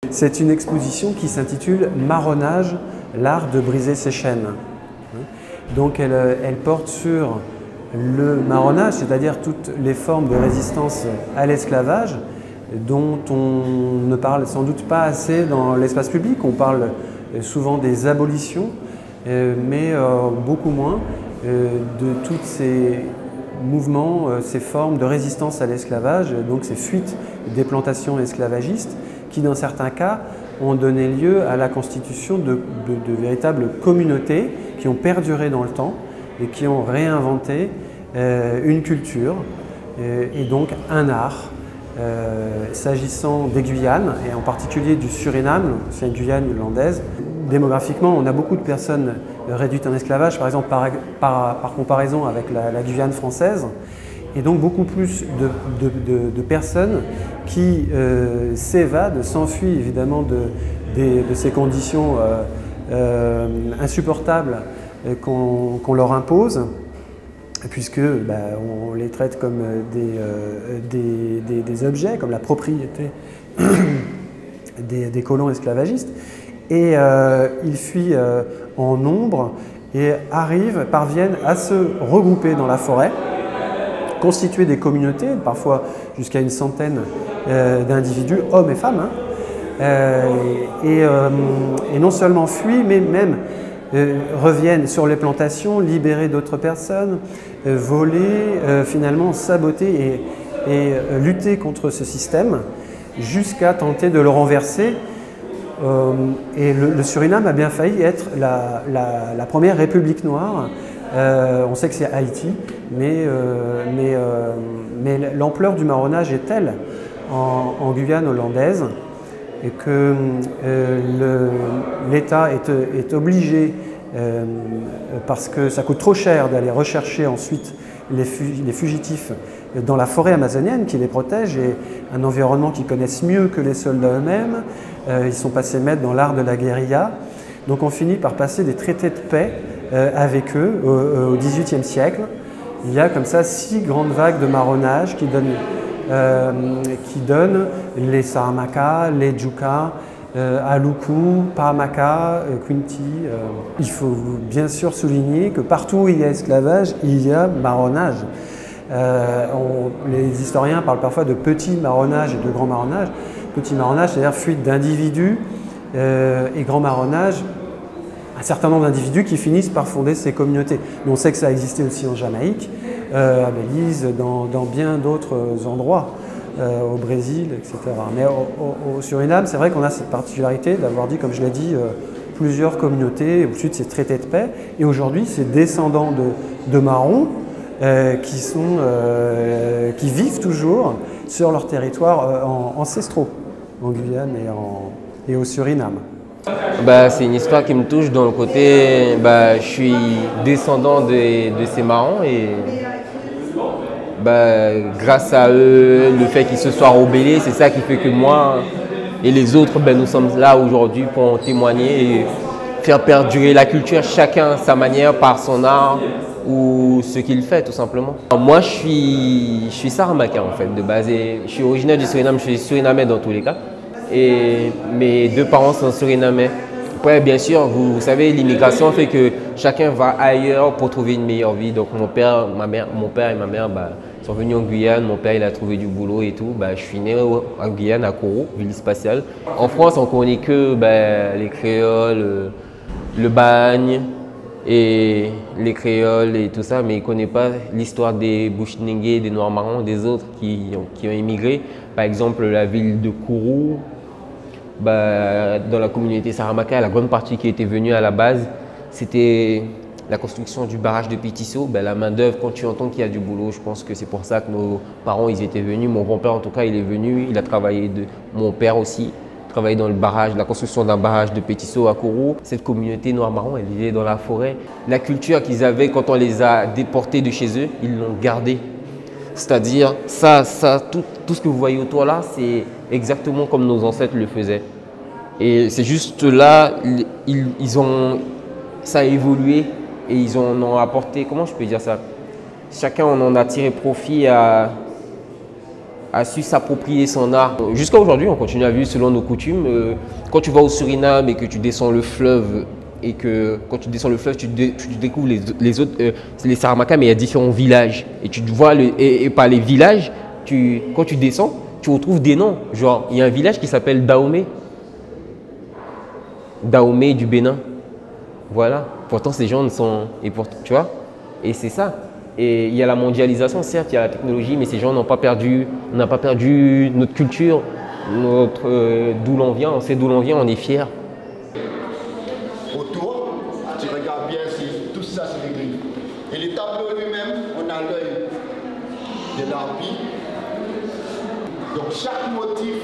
C'est une exposition qui s'intitule « Marronnage, l'art de briser ses chaînes ». Donc elle porte sur le marronnage, c'est-à-dire toutes les formes de résistance à l'esclavage dont on ne parle sans doute pas assez dans l'espace public. On parle souvent des abolitions, mais beaucoup moins de tous ces mouvements, ces formes de résistance à l'esclavage, donc ces fuites des plantations esclavagistes qui, dans certains cas, ont donné lieu à la constitution de véritables communautés qui ont perduré dans le temps et qui ont réinventé une culture et donc un art. S'agissant des Guyanes, et en particulier du Suriname, c'est une Guyane hollandaise, démographiquement, on a beaucoup de personnes réduites en esclavage, par exemple par comparaison avec la Guyane française, et donc beaucoup plus de personnes qui s'évadent, s'enfuient évidemment de ces conditions insupportables qu'on leur impose, puisque on les traite comme des objets, comme la propriété des colons esclavagistes. Et ils fuient en nombre et parviennent à se regrouper dans la forêt, constituer des communautés, parfois jusqu'à une centaine d'individus, hommes et femmes, et non seulement fuient, mais même reviennent sur les plantations, libérer d'autres personnes, voler, finalement saboter et lutter contre ce système jusqu'à tenter de le renverser. Et le Suriname a bien failli être la première république noire. On sait que c'est Haïti, mais l'ampleur du marronnage est telle en Guyane hollandaise et que l'État est obligé, parce que ça coûte trop cher d'aller rechercher ensuite les fugitifs dans la forêt amazonienne qui les protège, et un environnement qu'ils connaissent mieux que les soldats eux-mêmes. Ils sont passés maîtres dans l'art de la guérilla. Donc on finit par passer des traités de paix avec eux au XVIIIe siècle. Il y a comme ça 6 grandes vagues de marronnage qui donnent les Saramaka, les Djuka, Aluku, Pahamaka, Kunti. Il faut bien sûr souligner que partout où il y a esclavage, il y a marronnage. Les historiens parlent parfois de petit marronnage et de grand marronnage. Petit marronnage, c'est-à-dire fuite d'individus, et grand marronnage, un certain nombre d'individus qui finissent par fonder ces communautés. Mais on sait que ça a existé aussi en Jamaïque, à Belize, dans bien d'autres endroits, au Brésil, etc. Mais au Suriname, c'est vrai qu'on a cette particularité d'avoir dit, comme je l'ai dit, plusieurs communautés, ensuite ces traités de paix, et aujourd'hui ces descendants de Marrons qui vivent toujours sur leurs territoires ancestraux, en Guyane et au Suriname. C'est une histoire qui me touche dans le côté, je suis descendant de ces Marrons et grâce à eux, le fait qu'ils se soient rebellés, c'est ça qui fait que moi et les autres, nous sommes là aujourd'hui pour en témoigner et faire perdurer la culture, chacun à sa manière, par son art ou ce qu'il fait tout simplement. Moi je suis Saramaka en fait de base, et je suis originaire du Suriname, je suis surinamais dans tous les cas. Et mes 2 parents sont surinamais. Après, bien sûr, vous savez, l'immigration fait que chacun va ailleurs pour trouver une meilleure vie. Donc mon père et ma mère sont venus en Guyane. Mon père il a trouvé du boulot et tout. Je suis né en Guyane, à Koro, ville spatiale. En France, on connaît que les créoles, le bagne et les créoles et tout ça, mais ils ne connaissent pas l'histoire des Bushinengue, des Noirs marrons, des autres qui ont immigré. Par exemple, la ville de Kourou, dans la communauté Saramaka, la grande partie qui était venue à la base, c'était la construction du barrage de Pétisso. La main-d'œuvre, quand tu entends qu'il y a du boulot, je pense que c'est pour ça que nos parents ils étaient venus. Mon grand-père, en tout cas, il est venu, il a travaillé, mon père aussi, travaillé dans le barrage, la construction d'un barrage de Pétisso à Kourou. Cette communauté noire-marron, elle vivait dans la forêt. La culture qu'ils avaient quand on les a déportés de chez eux, ils l'ont gardée. C'est-à-dire, tout ce que vous voyez autour là, c'est exactement comme nos ancêtres le faisaient. Et c'est juste là, ça a évolué et ils en ont apporté, comment je peux dire ça? Chacun en a tiré profit à a su s'approprier son art. Jusqu'à aujourd'hui, on continue à vivre selon nos coutumes. Quand tu vas au Suriname et que tu descends le fleuve, et que quand tu descends le fleuve, tu découvres les autres, c'est les Saramacas, mais il y a différents villages. Et tu vois, et par les villages, quand tu descends, tu retrouves des noms. Genre, il y a un village qui s'appelle Dahomey. Dahomey du Bénin. Voilà. Pourtant, ces gens ne sont... tu vois, et c'est ça. Et il y a la mondialisation, certes, il y a la technologie, mais ces gens n'ont pas perdu, on n'a pas perdu notre culture, d'où l'on vient. On sait d'où l'on vient, on est fiers. Autour, tu regardes bien si tout ça c'est des grilles. Et les tableaux lui-même, on a l'œil de l'arpie. Donc chaque motif